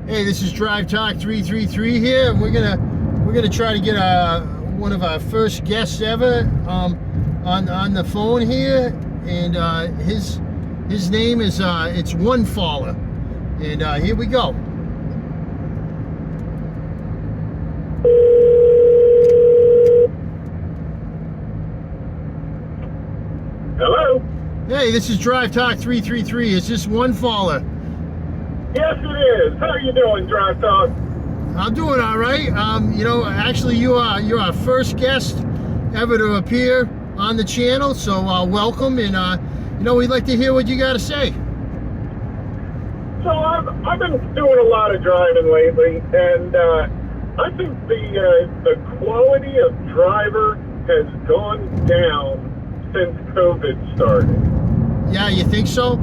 Hey, this is Drive Talk 333 here, and we're gonna try to get one of our first guests ever on the phone here, and his name is it's One Faller, and here we go. Hello? Hey, this is Drive Talk 333. Is this One Faller? Yes, it is. How are you doing, Drive Talk? I'm doing all right. Actually, you're our first guest ever to appear on the channel, so welcome, and we'd like to hear what you got to say. So I've been doing a lot of driving lately, and I think the quality of driver has gone down since COVID started. Yeah, you think so?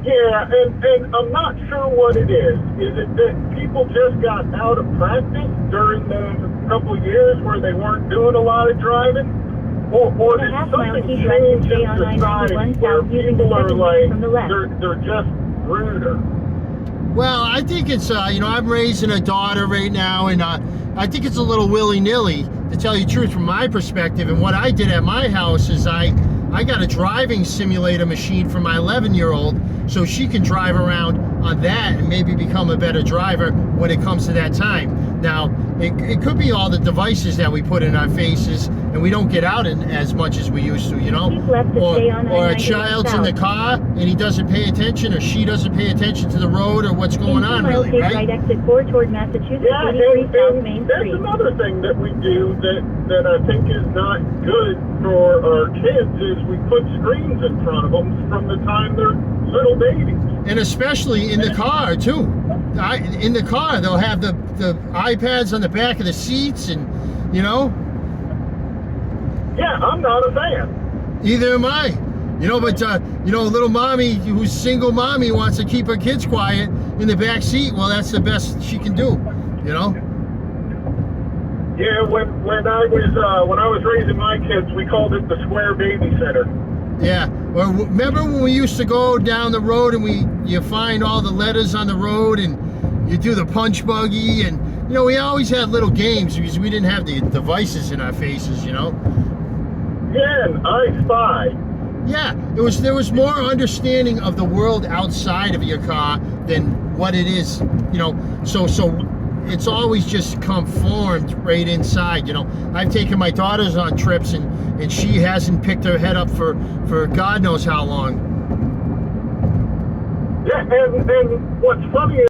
Yeah, and I'm not sure what it is. Is it that people just got out of practice during those couple of years where they weren't doing a lot of driving? Or did something change in society where people are like, they're just ruder? Well, I think it's, I'm raising a daughter right now, and I think it's a little willy-nilly, to tell you the truth, from my perspective. And what I did at my house is I got a driving simulator machine for my 11-year-old, so she can drive around on that and maybe become a better driver when it comes to that time. Now, it could be all the devices that we put in our faces, and we don't get out in as much as we used to, or a child's in the car and he doesn't pay attention, or she doesn't pay attention to the road or what's going on, really, right? Right exit 4 toward Massachusetts, Yeah, 83 South Main that's Street. another thing that we do that I think is not good for our kids is we put screens in front of them from the time they're little babies. And especially in the car too. In the car, they'll have the iPads on the back of the seats, and Yeah, I'm not a fan. Either am I. But little mommy who's single mommy wants to keep her kids quiet in the back seat. Well, that's the best she can do. Yeah, when I was raising my kids, we called it the square babysitter. Yeah. Well, remember when we used to go down the road and you find all the letters on the road and you do the punch buggy, and we always had little games because we didn't have the devices in our faces. Yeah, and I Spy. Yeah, there was more understanding of the world outside of your car than what it is, so it's always just conformed right inside. I've taken my daughters on trips, and she hasn't picked her head up for God knows how long. Yeah, and what's funny is